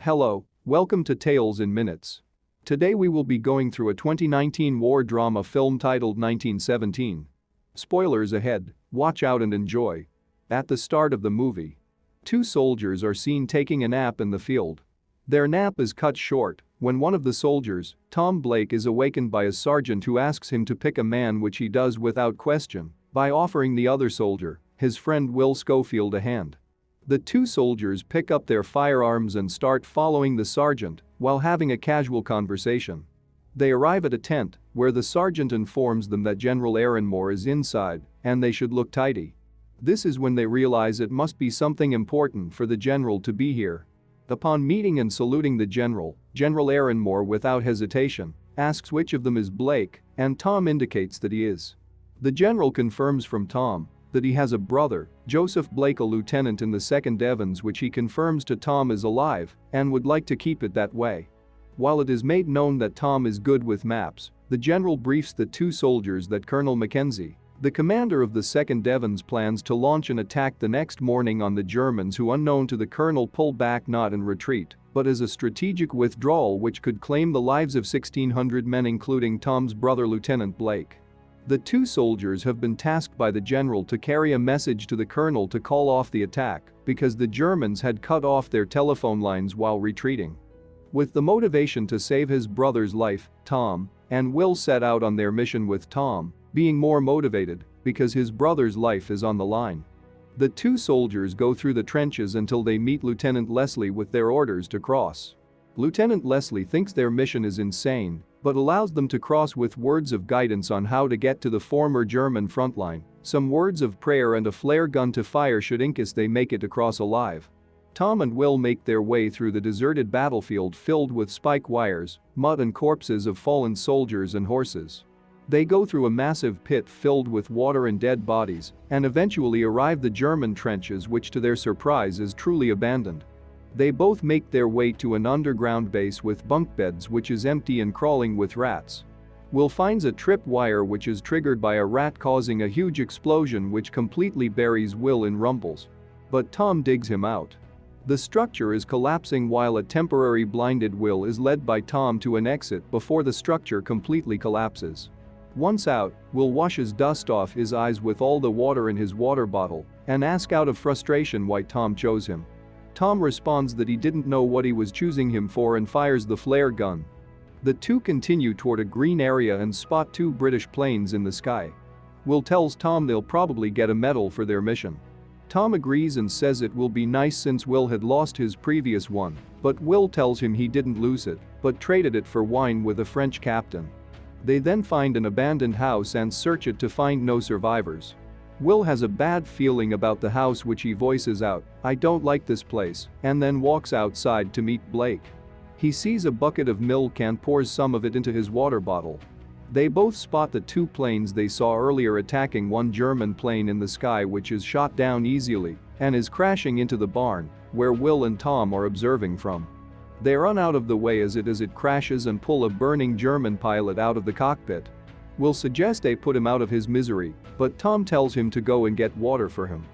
Hello, welcome to Tales in Minutes. Today we will be going through a 2019 war drama film titled 1917. Spoilers ahead, watch out and enjoy. At the start of the movie, two soldiers are seen taking a nap in the field. Their nap is cut short when one of the soldiers, Tom Blake, is awakened by a sergeant who asks him to pick a man, which he does without question by offering the other soldier, his friend Will Schofield, a hand. The two soldiers pick up their firearms and start following the sergeant while having a casual conversation. They arrive at a tent where the sergeant informs them that General Moore is inside and they should look tidy. This is when they realize it must be something important for the general to be here. Upon meeting and saluting the General Moore without hesitation asks which of them is Blake, and Tom indicates that he is. The general confirms from Tom that he has a brother, Joseph Blake, a lieutenant in the 2nd Devons, which he confirms to Tom is alive and would like to keep it that way. While it is made known that Tom is good with maps, the general briefs the two soldiers that Colonel Mackenzie, the commander of the 2nd Devons, plans to launch an attack the next morning on the Germans, who, unknown to the colonel, pull back not in retreat but as a strategic withdrawal which could claim the lives of 1,600 men, including Tom's brother Lieutenant Blake. The two soldiers have been tasked by the general to carry a message to the colonel to call off the attack because the Germans had cut off their telephone lines while retreating. With the motivation to save his brother's life, Tom and Will set out on their mission, with Tom being more motivated because his brother's life is on the line. The two soldiers go through the trenches until they meet Lieutenant Leslie with their orders to cross. Lieutenant Leslie thinks their mission is insane but allows them to cross with words of guidance on how to get to the former German front line, some words of prayer, and a flare gun to fire should in case they make it across alive. Tom and Will make their way through the deserted battlefield filled with spike wires, mud, and corpses of fallen soldiers and horses. They go through a massive pit filled with water and dead bodies and eventually arrive the German trenches, which to their surprise is truly abandoned. They both make their way to an underground base with bunk beds which is empty and crawling with rats. Will finds a trip wire which is triggered by a rat, causing a huge explosion which completely buries Will in rumbles. But Tom digs him out. The structure is collapsing while a temporary blinded Will is led by Tom to an exit before the structure completely collapses. Once out, Will washes dust off his eyes with all the water in his water bottle and asks out of frustration why Tom chose him. Tom responds that he didn't know what he was choosing him for and fires the flare gun. The two continue toward a green area and spot two British planes in the sky. Will tells Tom they'll probably get a medal for their mission. Tom agrees and says it will be nice since Will had lost his previous one, but Will tells him he didn't lose it but traded it for wine with a French captain. They then find an abandoned house and search it to find no survivors. Will has a bad feeling about the house, which he voices out, "I don't like this place," and then walks outside to meet Blake. He sees a bucket of milk and pours some of it into his water bottle. They both spot the two planes they saw earlier attacking one German plane in the sky, which is shot down easily and is crashing into the barn where Will and Tom are observing from. They run out of the way as it crashes and pull a burning German pilot out of the cockpit. Will suggests they put him out of his misery, but Tom tells him to go and get water for him.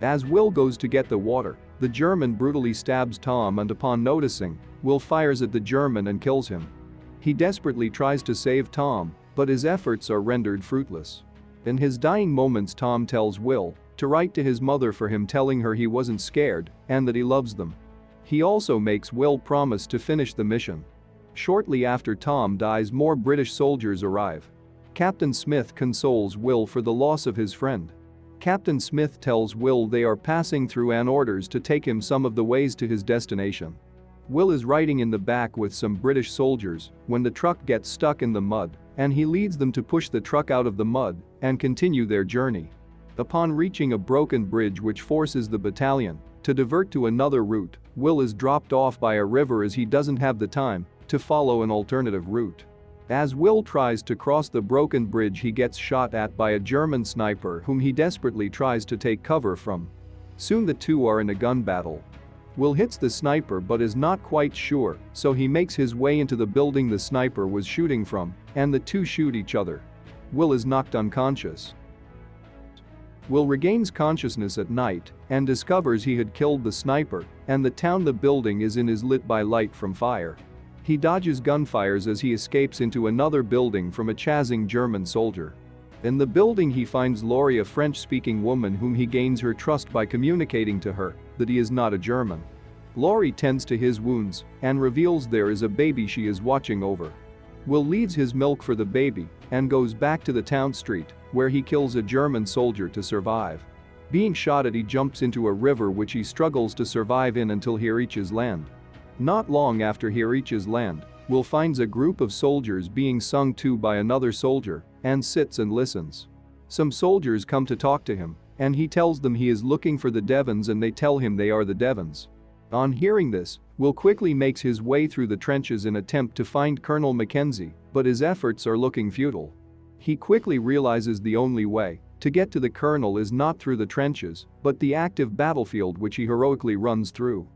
As Will goes to get the water, the German brutally stabs Tom, and upon noticing, Will fires at the German and kills him. He desperately tries to save Tom, but his efforts are rendered fruitless. In his dying moments, Tom tells Will to write to his mother for him, telling her he wasn't scared and that he loves them. He also makes Will promise to finish the mission. Shortly after Tom dies, more British soldiers arrive. Captain Smith consoles Will for the loss of his friend. Captain Smith tells Will they are passing through and orders to take him some of the ways to his destination. Will is riding in the back with some British soldiers when the truck gets stuck in the mud, and he leads them to push the truck out of the mud and continue their journey. Upon reaching a broken bridge which forces the battalion to divert to another route, Will is dropped off by a river as he doesn't have the time to follow an alternative route. As Will tries to cross the broken bridge, he gets shot at by a German sniper whom he desperately tries to take cover from. Soon the two are in a gun battle. Will hits the sniper but is not quite sure, so he makes his way into the building the sniper was shooting from, and the two shoot each other. Will is knocked unconscious. Will regains consciousness at night and discovers he had killed the sniper, and the town the building is in is lit by light from fire. He dodges gunfires as he escapes into another building from a chasing German soldier. In the building he finds Laurie, a French-speaking woman whom he gains her trust by communicating to her that he is not a German. Laurie tends to his wounds and reveals there is a baby she is watching over. Will leaves his milk for the baby and goes back to the town street, where he kills a German soldier to survive. Being shot at, he jumps into a river which he struggles to survive in until he reaches land. Not long after he reaches land, Will finds a group of soldiers being sung to by another soldier and sits and listens. Some soldiers come to talk to him, and he tells them he is looking for the Devons, and they tell him they are the Devons. On hearing this, Will quickly makes his way through the trenches in attempt to find Colonel Mackenzie, but his efforts are looking futile. He quickly realizes the only way to get to the colonel is not through the trenches, but the active battlefield which he heroically runs through.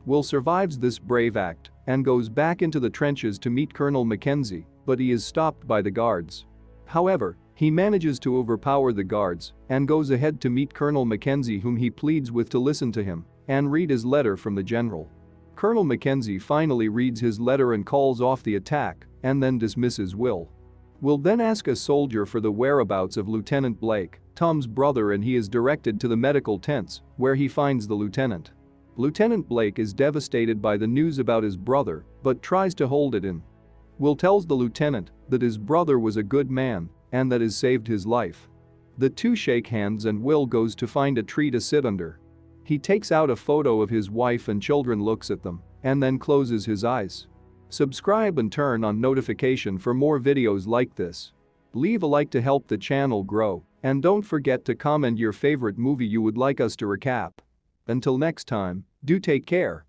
Will survives this brave act and goes back into the trenches to meet Colonel Mackenzie, but he is stopped by the guards. However, he manages to overpower the guards and goes ahead to meet Colonel Mackenzie, whom he pleads with to listen to him and read his letter from the general. Colonel Mackenzie finally reads his letter and calls off the attack and then dismisses Will. Will then ask a soldier for the whereabouts of Lieutenant Blake, Tom's brother, and he is directed to the medical tents, where he finds the lieutenant. Lieutenant Blake is devastated by the news about his brother, but tries to hold it in. Will tells the lieutenant that his brother was a good man and that has saved his life. The two shake hands and Will goes to find a tree to sit under. He takes out a photo of his wife and children, looks at them, and then closes his eyes. Subscribe and turn on notification for more videos like this. Leave a like to help the channel grow, and don't forget to comment your favorite movie you would like us to recap. Until next time, do take care.